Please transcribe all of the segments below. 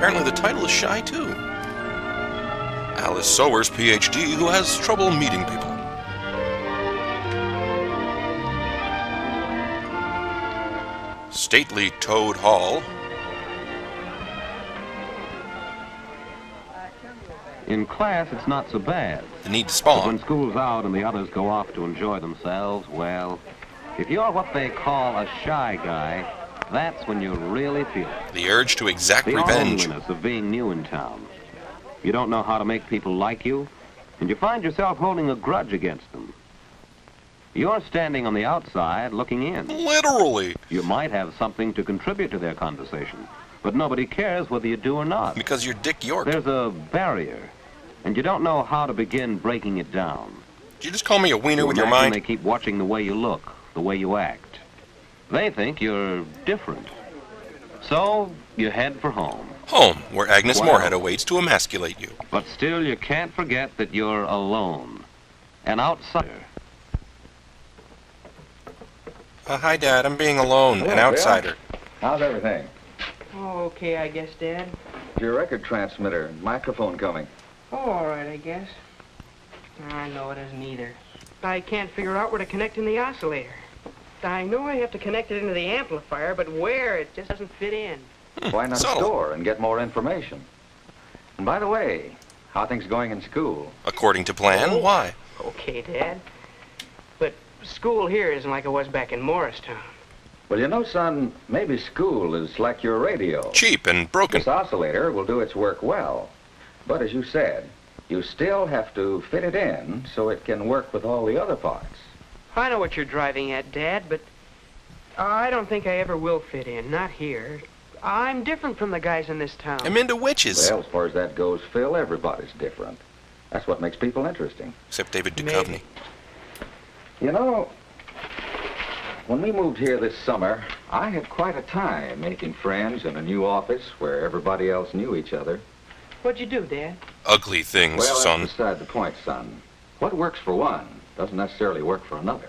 apparently the title is shy, too. Alice Sowers, Ph.D., who has trouble meeting people. Stately Toad Hall. In class, it's not so bad. The need to But spawn. when school's out and the others go off to enjoy themselves, well, if you're what they call a shy guy, that's when you really feel it. The urge to exact The revenge. loneliness of being new in town. You don't know how to make people like you, and you find yourself holding a grudge against them. You're standing on the outside looking in. Literally. You might have something to contribute to their conversation, but nobody cares whether you do or not. Because you're Dick York. There's a barrier, and you don't know how to begin breaking it down. Did you just call me a wiener You with your imagine mind? They keep watching the way you look, the way you act. They think you're different. So you head for home. Home, where Agnes Well. Moorehead awaits to emasculate you. But still, you can't forget that you're alone. An outsider. Hi, Dad. I'm being alone. Hello, An outsider. Bill. How's everything? Oh, okay, I guess, Dad. Is your record transmitter and microphone coming? Oh, all right, I guess. I know it isn't either. I can't figure out where to connect in the oscillator. I know I have to connect it into the amplifier, but where? It just doesn't fit in. Why not subtle. store and get more information? And by the way, how are things going in school? According to plan, Oh. why? Okay, Dad. But school here isn't like it was back in Morristown. Well, you know, son, maybe school is like your radio. Cheap and broken. This oscillator will do its work well. But as you said, you still have to fit it in so it can work with all the other parts. I know what you're driving at, Dad, but I don't think I ever will fit in. Not here. I'm different from the guys in this town. I'm into witches. Well, as far as that goes, Phil, everybody's different. That's what makes people interesting. Except David Maybe. Duchovny. You know, when we moved here this summer, I had quite a time making friends in a new office where everybody else knew each other. What'd you do, Dad? Ugly things, Well, son. that's beside the point, son. What works for one doesn't necessarily work for another.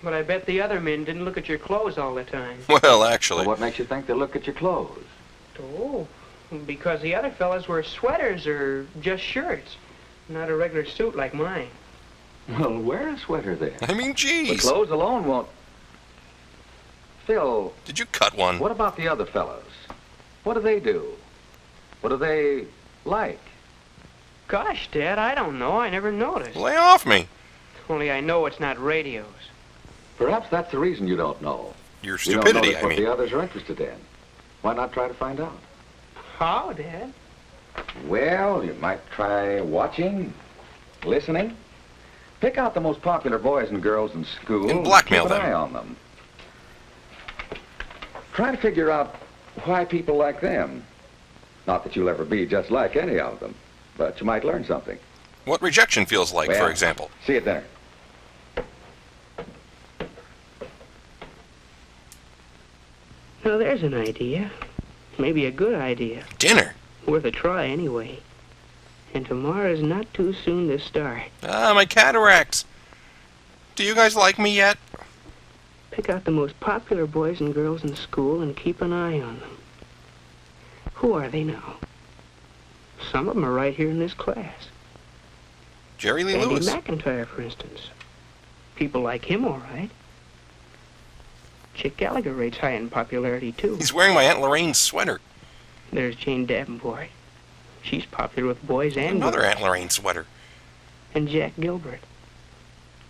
But I bet the other men didn't look at your clothes all the time. Well, actually. Well, what makes you think they look at your clothes? Oh, because the other fellas wear sweaters or just shirts, not a regular suit like mine. Well, wear a sweater then. I mean, The geez. clothes alone won't... Phil, Did you cut one? what about the other fellows? What do they do? What do they like? Gosh, Dad, I don't know. I never noticed. Lay off me. Only I know it's not radios. Perhaps that's the reason you don't know. Your You don't stupidity, notice I what mean. the others are interested in. Why not try to find out? How, Dad? Well, you might try watching, listening. Pick out the most popular boys and girls in school And blackmail keep an them. eye on them. Try to figure out why people like them. Not that you'll ever be just like any of them, but you might learn something. What rejection feels like, Well, for example. See you at dinner. Well, there's an idea. Maybe a good idea. Dinner. Worth a try, anyway. And tomorrow's not too soon to start. Ah, my cataracts. Do you guys like me yet? Pick out the most popular boys and girls in school and keep an eye on them. Who are they now? Some of them are right here in this class. Jerry Lee Andy Lewis. McIntyre, for instance. People like him, all right. Chick Gallagher rates high in popularity, too. He's wearing my Aunt Lorraine's sweater. There's Jane Davenport. She's popular with boys and Another girls. Aunt Lorraine sweater. And Jack Gilbert.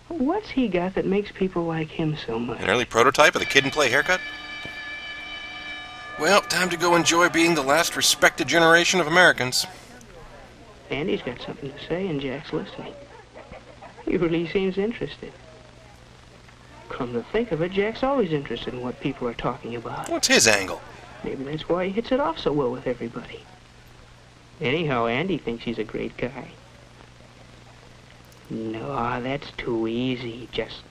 What's he got that makes people like him so much? An early prototype of the kid and play haircut? Well, time to go enjoy being the last respected generation of Americans. Andy's got something to say, and Jack's listening. He really seems interested. Come to think of it, Jack's always interested in what people are talking about. What's his angle? Maybe that's why he hits it off so well with everybody. Anyhow, Andy thinks he's a great guy. No, that's too easy. Just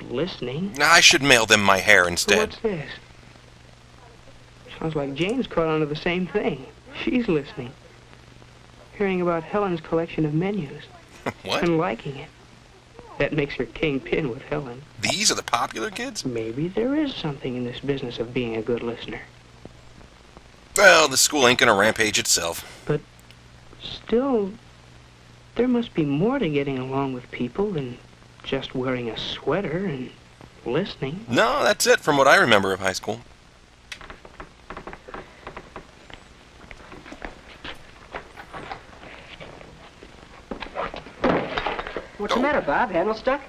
listening. I should mail them my hair So instead. what's this? Sounds like Jane's caught on to the same thing. She's listening. Hearing about Helen's collection of menus. What? And liking it. That makes her kingpin with Helen. These are the popular kids? Maybe there is something in this business of being a good listener. Well, the school ain't gonna rampage itself. But still, there must be more to getting along with people than just wearing a sweater and listening. No, that's it from what I remember of high school. What's the matter, Bob? Handle stuck?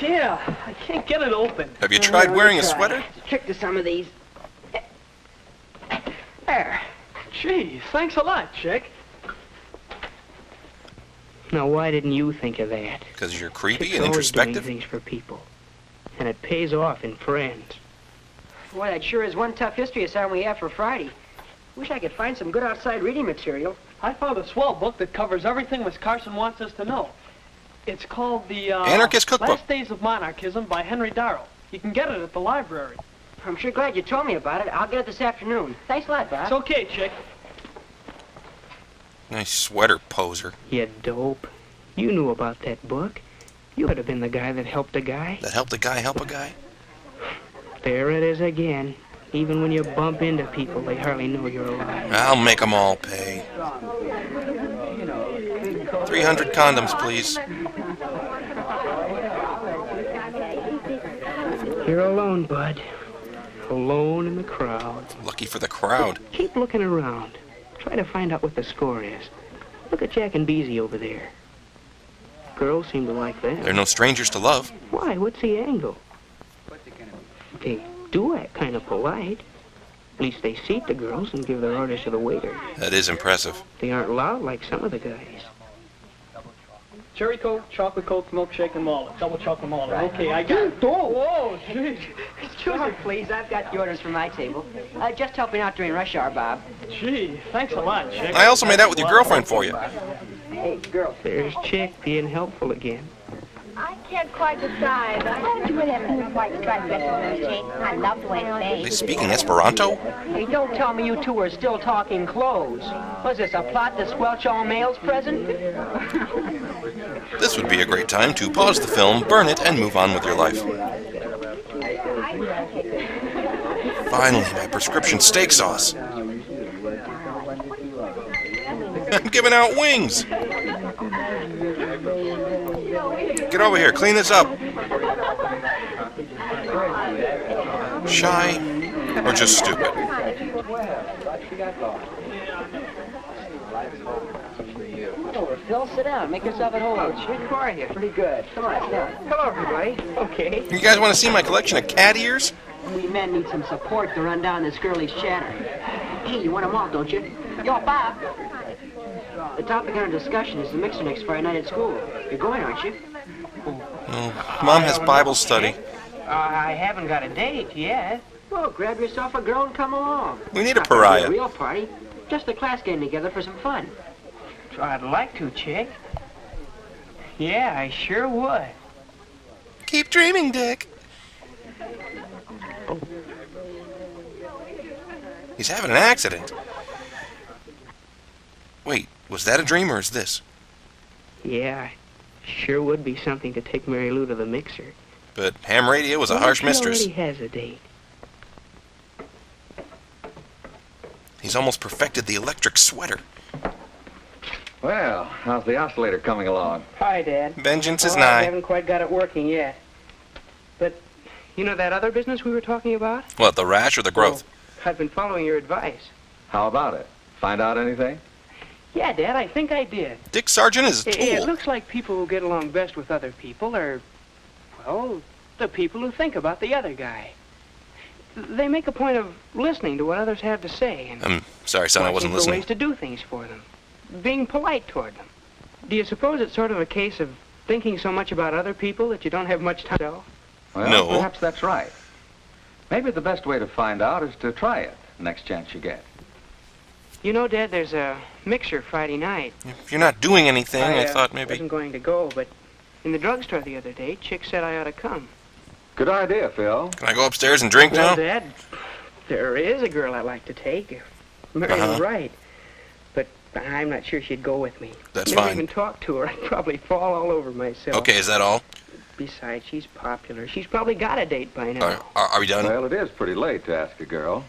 Yeah, I can't get it open. Have you tried wearing a sweater? Trick to some of these. There. Gee, thanks a lot, Chick. Now, why didn't you think of that? Because you're creepy Chick's and always doing introspective? things for people. And it pays off in friends. Boy, that sure is one tough history assignment we have for Friday. Wish I could find some good outside reading material. I found a swell book that covers everything Miss Carson wants us to know. It's called the Anarchist Cookbook. Last Days of Monarchism by Henry Darrow. You can get it at the library. I'm sure glad you told me about it. I'll get it this afternoon. Thanks a lot, Bob. It's okay, Chick. Nice sweater poser. You dope. You knew about that book. You would have been the guy that helped a guy. That helped a guy help a guy? There it is again. Even when you bump into people, they hardly know you're alive. I'll make 'em all pay. 300 condoms, please. You're alone, Bud. Alone in the crowd. Lucky for the crowd. Keep looking around. Try to find out what the score is. Look at Jack and Beezy over there. Girls seem to like them. They're no strangers to love. Why? What's the angle? They do act kind of polite. At least they seat the girls and give their orders to the waiter. That is impressive. They aren't loud like some of the guys. Cherry Coke, chocolate Coke, milkshake, and malted. Double chocolate malted. Okay, I got it. Whoa, jeez. Excuse me, please. I've got the orders for my table. Just helping out during rush hour, Bob. Gee, thanks a lot, Chick. I also made out with your girlfriend for you. Hey, girl. There's Chick being helpful again. I can't quite decide. I want to wear that blue and white striped dress with Jake. I love the way it They stays. speaking Esperanto? Hey, don't tell me you two are still talking clothes. Was this a plot to squelch all males present? This would be a great time to pause the film, burn it, and move on with your life. Finally, my prescription steak sauce. I'm giving out wings. Get over here, clean this up. Shy or just stupid? Phil, sit down. Make yourself at home. Chick, how are you? Pretty good. Come on, sit down. Hello, everybody. Okay. You guys want to see my collection of cat ears? We men need some support to run down this girlie's chatter. Hey, you want them all, don't you? Yo, Bob. The topic under discussion is the mixer next Friday night at school. You're going, aren't you? Oh, Mom has Bible study. I haven't got a date yet. Well, grab yourself a girl and come along. We need a Not gonna be pariah. A real party. Just the class getting together for some fun. I'd like to, Chick. Yeah, I sure would. Keep dreaming, Dick. He's having an accident. Wait, was that a dream or is this? Yeah, sure would be something to take Mary Lou to the mixer. But ham radio was a Well, harsh she mistress. already has a date. He's almost perfected the electric sweater. Well, how's the oscillator coming along? Hi, Dad. Vengeance is I nigh. haven't quite got it working yet. But, you know that other business we were talking about? What, the rash or the growth? Well, I've been following your advice. How about it? Find out anything? Yeah, Dad, I think I did. Dick Sargent is a It tool. looks like people who get along best with other people are, well, the people who think about the other guy. They make a point of listening to what others have to say and I'm sorry, son, I wasn't watching for listening. ways to do things for them, being polite toward them. Do you suppose it's sort of a case of thinking so much about other people that you don't have much time to yourself? Well, No. perhaps that's right. Maybe the best way to find out is to try it next chance you get. You know, Dad, there's a mixer Friday night. If you're not doing anything, I thought maybe... wasn't going to go, but in the drugstore the other day, Chick said I ought to come. Good idea, Phil. Can I go upstairs and drink Well, now? Dad, there is a girl I'd like to take, if Mary's Uh-huh. right. But I'm not sure she'd go with me. That's Never fine. even talked to her. I'd probably fall all over myself. Okay, is that all? Besides, she's popular. She's probably got a date by now. Are we done? Well, it is pretty late to ask a girl.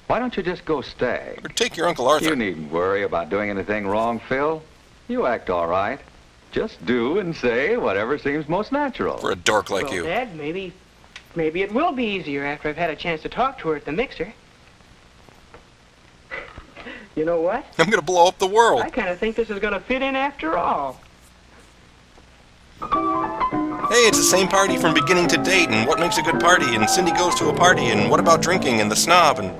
Why don't you just go stay? Or take your Uncle Arthur. You needn't worry about doing anything wrong, Phil. You act all right. Just do and say whatever seems most natural. For a dork like Well, you. Dad, maybe it will be easier after I've had a chance to talk to her at the mixer. You know what? I'm gonna blow up the world. I kind of think this is going to fit in after all. Hey, it's the same party from beginning to date, and what makes a good party, and Cindy goes to a party, and what about drinking, and the snob, and...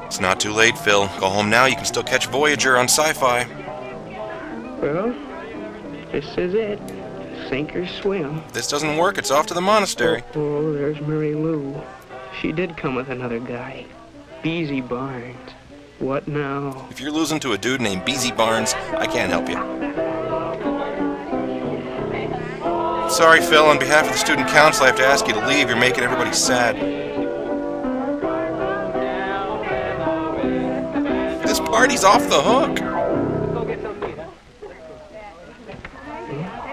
It's not too late, Phil. Go home now, you can still catch Voyager on Sci-Fi. Well, this is it. Sink or swim. If this doesn't work, it's off to the monastery. Oh, there's Mary Lou. She did come with another guy. Beezy Barnes. What now? If you're losing to a dude named Beezy Barnes, I can't help you. Sorry, Phil, on behalf of the student council, I have to ask you to leave. You're making everybody sad. This party's off the hook.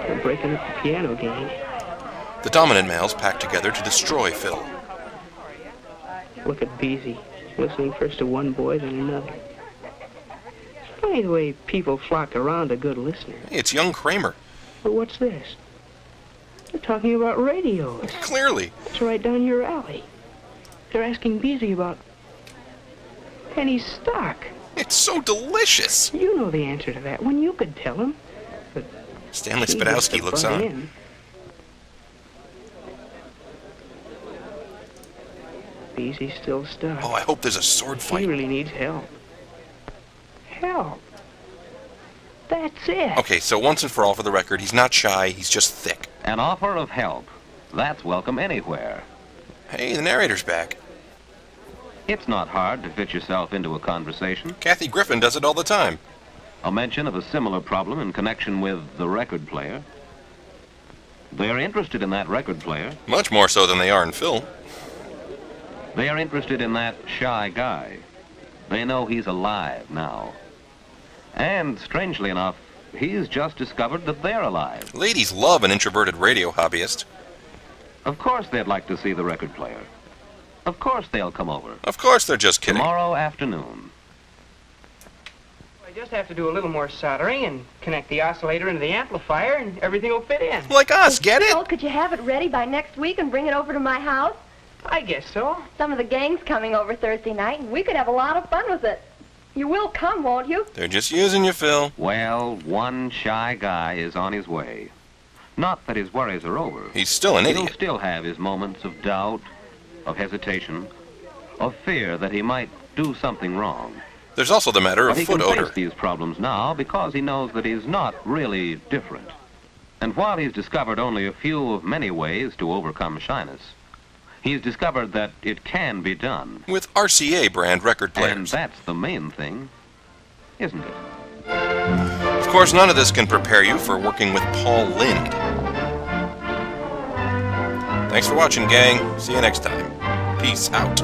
They're breaking up the piano game. The dominant males pack together to destroy Phil. Look at Beezy, listening first to one boy, then another. It's funny the way people flock around a good listener. Hey, it's young Kramer. But what's this? They're talking about radios. Clearly. It's right down your alley. They're asking Beezy about penny stock. It's so delicious. You know the answer to that one. You could tell him. But Stanley he Spadowski gets to looks butt on. in. Beezy's still stuck. Oh, I hope there's a sword He fight. really needs help. Help. That's it. Okay, so once and for all, for the record, he's not shy, he's just thick. An offer of help. That's welcome anywhere. Hey, the narrator's back. It's not hard to fit yourself into a conversation. Kathy Griffin does it all the time. A mention of a similar problem in connection with the record player. They're interested in that record player. Much more so than they are in Phil. They are interested in that shy guy. They know he's alive now. And, strangely enough, he's just discovered that they're alive. Ladies love an introverted radio hobbyist. Of course they'd like to see the record player. Of course they'll come over. Of course they're just kidding. Tomorrow afternoon. I just have to do a little more soldering and connect the oscillator into the amplifier, and everything will fit in. Like us, get Phil, it? could you have it ready by next week and bring it over to my house? I guess so. Some of the gang's coming over Thursday night, and we could have a lot of fun with it. You will come, won't you? They're just using you, Phil. Well, one shy guy is on his way. Not that his worries are over. He's still an He'll idiot. still have his moments of doubt, of hesitation, of fear that he might do something wrong. There's also the matter But of he foot can odor. face these problems now because he knows that he's not really different. And while he's discovered only a few of many ways to overcome shyness, he's discovered that it can be done. With RCA brand record And players. that's the main thing, isn't it? Of course, none of this can prepare you for working with Paul Lind. Thanks for watching, gang. See you next time. Peace out.